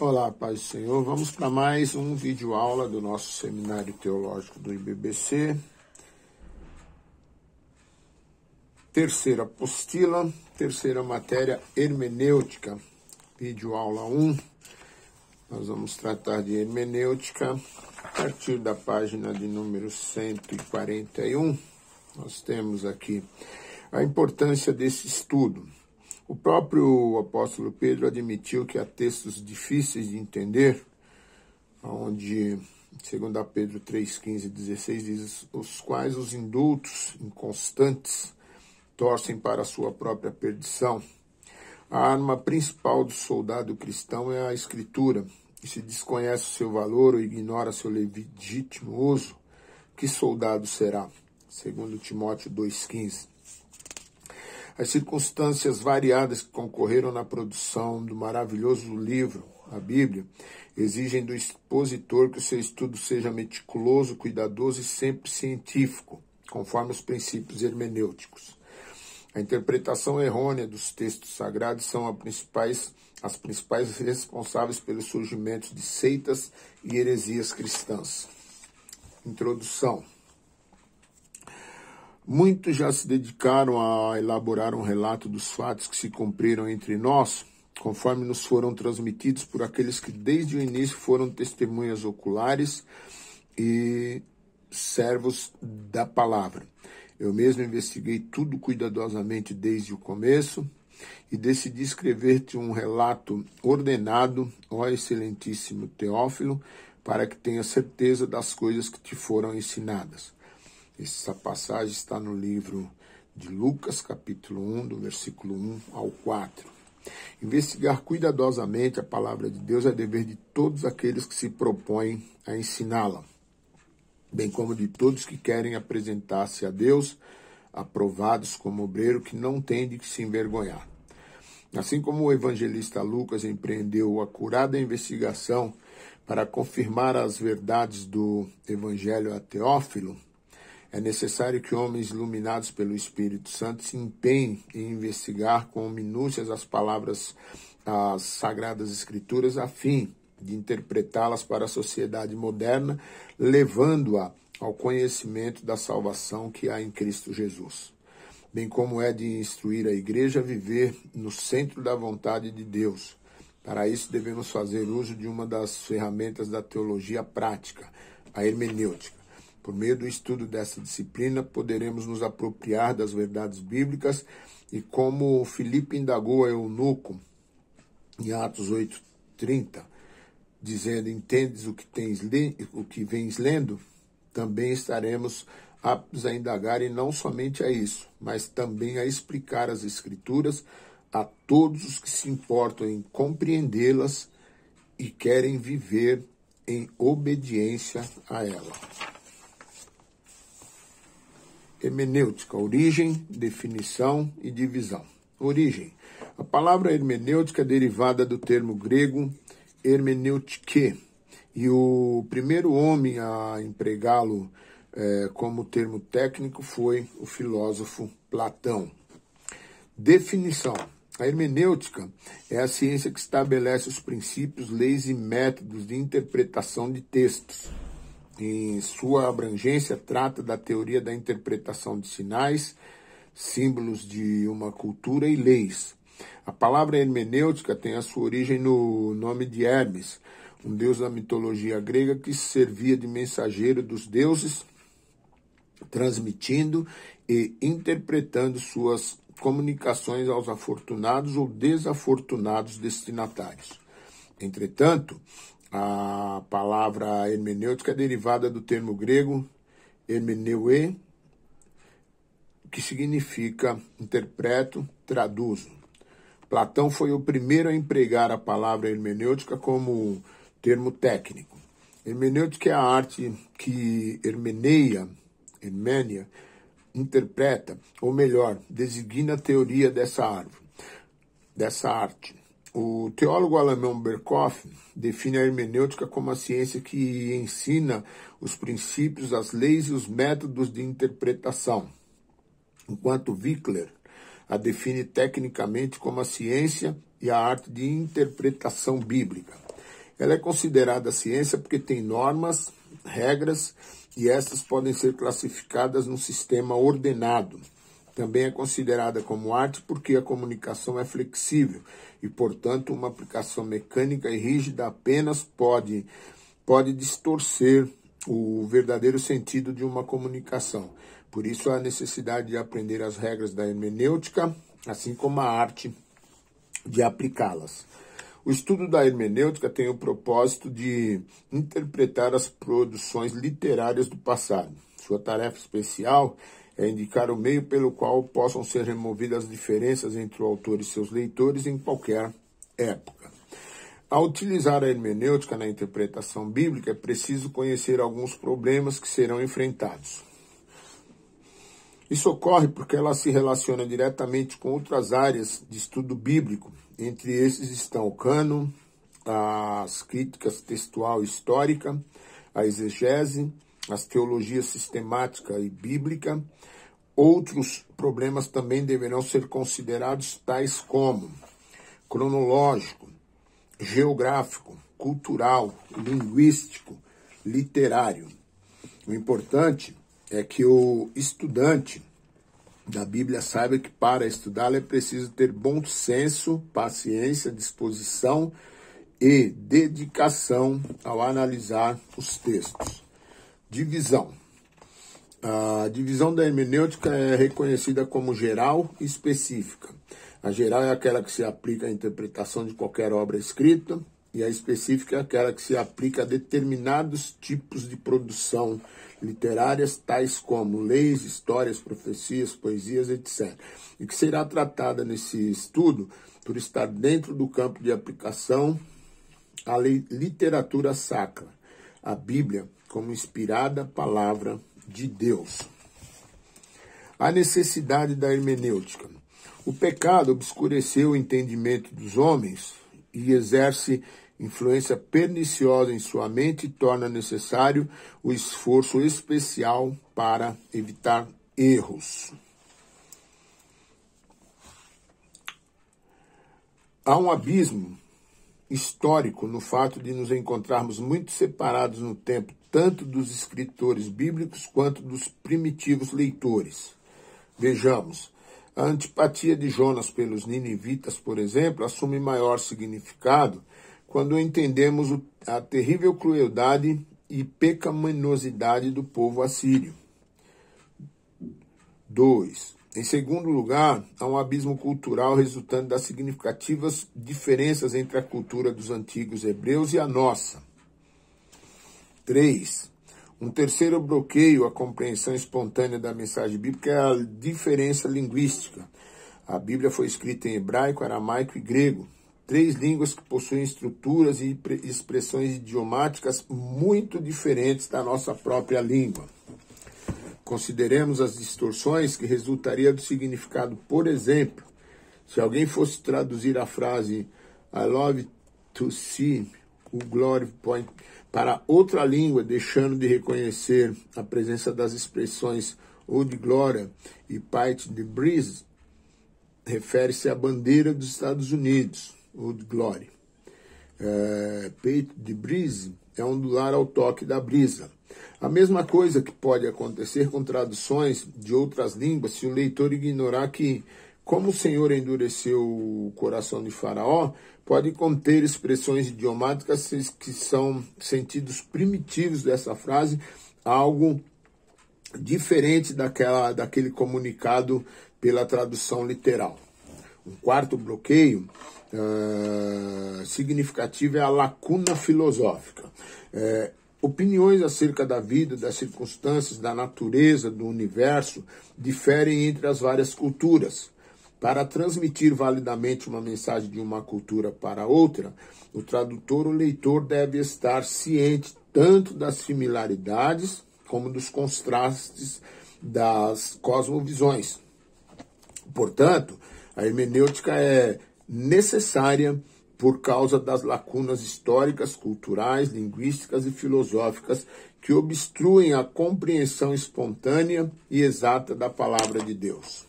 Olá, paz do Senhor. Vamos para mais um vídeo aula do nosso Seminário Teológico do IBBC. Terceira apostila, terceira matéria, hermenêutica. Vídeo aula 1. Nós vamos tratar de hermenêutica a partir da página de número 141. Nós temos aqui a importância desse estudo. O próprio apóstolo Pedro admitiu que há textos difíceis de entender, onde, segundo Pedro 3, 15 e 16, diz, os quais os indultos inconstantes torcem para a sua própria perdição. A arma principal do soldado cristão é a Escritura, e se desconhece o seu valor ou ignora seu legítimo uso, que soldado será? Segundo Timóteo 2,15. As circunstâncias variadas que concorreram na produção do maravilhoso livro, a Bíblia, exigem do expositor que o seu estudo seja meticuloso, cuidadoso e sempre científico, conforme os princípios hermenêuticos. A interpretação errônea dos textos sagrados são as principais responsáveis pelo surgimento de seitas e heresias cristãs. Introdução. Muitos já se dedicaram a elaborar um relato dos fatos que se cumpriram entre nós, conforme nos foram transmitidos por aqueles que desde o início foram testemunhas oculares e servos da palavra. Eu mesmo investiguei tudo cuidadosamente desde o começo e decidi escrever-te um relato ordenado, ó excelentíssimo Teófilo, para que tenha certeza das coisas que te foram ensinadas. Essa passagem está no livro de Lucas, capítulo 1, do versículo 1 ao 4. Investigar cuidadosamente a palavra de Deus é dever de todos aqueles que se propõem a ensiná-la, bem como de todos que querem apresentar-se a Deus, aprovados como obreiro que não tem de que se envergonhar. Assim como o evangelista Lucas empreendeu a acurada investigação para confirmar as verdades do evangelho a Teófilo, é necessário que homens iluminados pelo Espírito Santo se empenhem em investigar com minúcias as palavras das Sagradas Escrituras a fim de interpretá-las para a sociedade moderna, levando-a ao conhecimento da salvação que há em Cristo Jesus, bem como é de instruir a igreja a viver no centro da vontade de Deus. Para isso devemos fazer uso de uma das ferramentas da teologia prática, a hermenêutica. Por meio do estudo dessa disciplina, poderemos nos apropriar das verdades bíblicas e, como Filipe indagou a eunuco em Atos 8:30, dizendo, entendes o que vens lendo? Também estaremos aptos a indagar e não somente a isso, mas também a explicar as Escrituras a todos os que se importam em compreendê-las e querem viver em obediência a ela. Hermenêutica, origem, definição e divisão. Origem. A palavra hermenêutica é derivada do termo grego hermeneutike, e o primeiro homem a empregá-lo como termo técnico foi o filósofo Platão. Definição. A hermenêutica é a ciência que estabelece os princípios, leis e métodos de interpretação de textos. Em sua abrangência, trata da teoria da interpretação de sinais, símbolos de uma cultura e leis. A palavra hermenêutica tem a sua origem no nome de Hermes, um deus da mitologia grega que servia de mensageiro dos deuses, transmitindo e interpretando suas comunicações aos afortunados ou desafortunados destinatários. Entretanto, a palavra hermenêutica é derivada do termo grego hermeneue, que significa interpreto, traduzo. Platão foi o primeiro a empregar a palavra hermenêutica como termo técnico. Hermenêutica é a arte que hermênia, interpreta, ou melhor, designa a teoria dessa arte. O teólogo alemão Berkhoff define a hermenêutica como a ciência que ensina os princípios, as leis e os métodos de interpretação, enquanto Wickler a define tecnicamente como a ciência e a arte de interpretação bíblica. Ela é considerada ciência porque tem normas, regras, e estas podem ser classificadas num sistema ordenado. Também é considerada como arte porque a comunicação é flexível e, portanto, uma aplicação mecânica e rígida apenas pode distorcer o verdadeiro sentido de uma comunicação. Por isso, há necessidade de aprender as regras da hermenêutica, assim como a arte de aplicá-las. O estudo da hermenêutica tem o propósito de interpretar as produções literárias do passado. Sua tarefa especial é indicar o meio pelo qual possam ser removidas as diferenças entre o autor e seus leitores em qualquer época. Ao utilizar a hermenêutica na interpretação bíblica, é preciso conhecer alguns problemas que serão enfrentados. Isso ocorre porque ela se relaciona diretamente com outras áreas de estudo bíblico. Entre esses estão o cânon, as críticas textual e histórica, a exegese, as teologias sistemática e bíblica. Outros problemas também deverão ser considerados, tais como cronológico, geográfico, cultural, linguístico, literário. O importante é que o estudante da Bíblia saiba que para estudá-la é preciso ter bom senso, paciência, disposição e dedicação ao analisar os textos. Divisão. A divisão da hermenêutica é reconhecida como geral e específica. A geral é aquela que se aplica à interpretação de qualquer obra escrita, e a específica é aquela que se aplica a determinados tipos de produção literárias, tais como leis, histórias, profecias, poesias, etc. E que será tratada nesse estudo por estar dentro do campo de aplicação à literatura sacra, a Bíblia como inspirada palavra de Deus. A necessidade da hermenêutica. O pecado obscureceu o entendimento dos homens e exerce influência perniciosa em sua mente e torna necessário o esforço especial para evitar erros. Há um abismo histórico no fato de nos encontrarmos muito separados no tempo, tanto dos escritores bíblicos quanto dos primitivos leitores. Vejamos. A antipatia de Jonas pelos ninivitas, por exemplo, assume maior significado quando entendemos a terrível crueldade e pecaminosidade do povo assírio. 2. Em segundo lugar, há um abismo cultural resultante das significativas diferenças entre a cultura dos antigos hebreus e a nossa. 3. Um terceiro bloqueio à compreensão espontânea da mensagem bíblica é a diferença linguística. A Bíblia foi escrita em hebraico, aramaico e grego, 3 línguas que possuem estruturas e expressões idiomáticas muito diferentes da nossa própria língua. Consideremos as distorções que resultaria do significado. Por exemplo, se alguém fosse traduzir a frase I love to see o glory point para outra língua, deixando de reconhecer a presença das expressões ou de glória e Pite de Breeze, refere-se à bandeira dos Estados Unidos, ou de Glory. Pite de Breeze é ondular ao toque da brisa. A mesma coisa que pode acontecer com traduções de outras línguas se o leitor ignorar que, como o Senhor endureceu o coração de Faraó, pode conter expressões idiomáticas que são sentidos primitivos dessa frase, algo diferente daquele comunicado pela tradução literal. Um quarto bloqueio significativo é a lacuna filosófica. Opiniões acerca da vida, das circunstâncias, da natureza, do universo, diferem entre as várias culturas. Para transmitir validamente uma mensagem de uma cultura para outra, o tradutor ou leitor deve estar ciente tanto das similaridades como dos contrastes das cosmovisões. Portanto, a hermenêutica é necessária por causa das lacunas históricas, culturais, linguísticas e filosóficas que obstruem a compreensão espontânea e exata da palavra de Deus.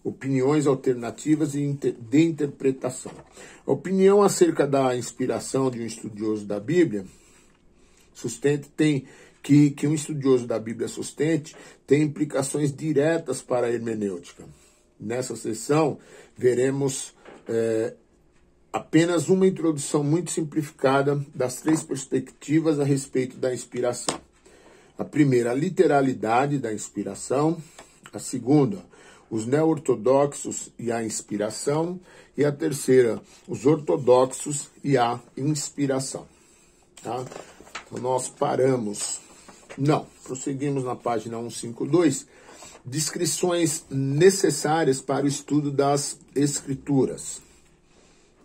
opiniões alternativas e de interpretação. A opinião acerca da inspiração de um estudioso da Bíblia que um estudioso da Bíblia sustente tem implicações diretas para a hermenêutica. Nessa sessão, veremos apenas uma introdução muito simplificada das 3 perspectivas a respeito da inspiração. A primeira, a literalidade da inspiração. A segunda, os neo-ortodoxos e a inspiração. E a terceira, os ortodoxos e a inspiração. Tá? Então, nós prosseguimos na página 152, descrições necessárias para o estudo das Escrituras.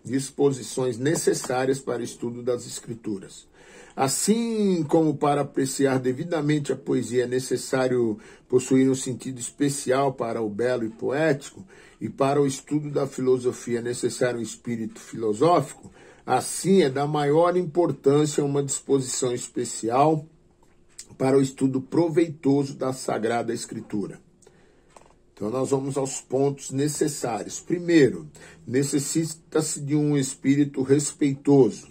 Disposições necessárias para o estudo das Escrituras. Assim como para apreciar devidamente a poesia é necessário possuir um sentido especial para o belo e poético, e para o estudo da filosofia é necessário um espírito filosófico, assim é da maior importância uma disposição especial para o estudo proveitoso da Sagrada Escritura. Então, nós vamos aos pontos necessários. Primeiro, necessita-se de um espírito respeitoso.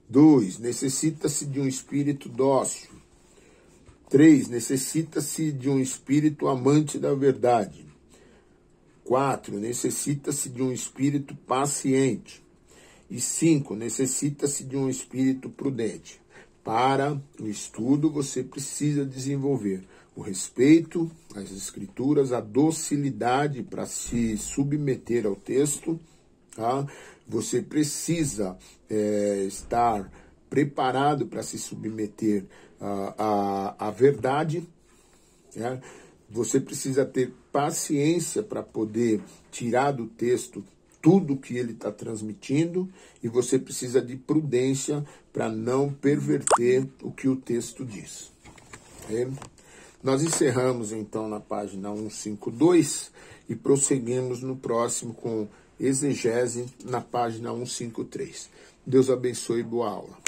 2, necessita-se de um espírito dócil. 3, necessita-se de um espírito amante da verdade. 4, necessita-se de um espírito paciente. E 5, necessita-se de um espírito prudente. Para o estudo, você precisa desenvolver o respeito às Escrituras, a docilidade para se submeter ao texto, tá? Você precisa estar preparado para se submeter à verdade, né? Você precisa ter paciência para poder tirar do texto tudo que ele está transmitindo, e você precisa de prudência para não perverter o que o texto diz. Nós encerramos então na página 152 e prosseguimos no próximo com exegese na página 153. Deus abençoe e boa aula.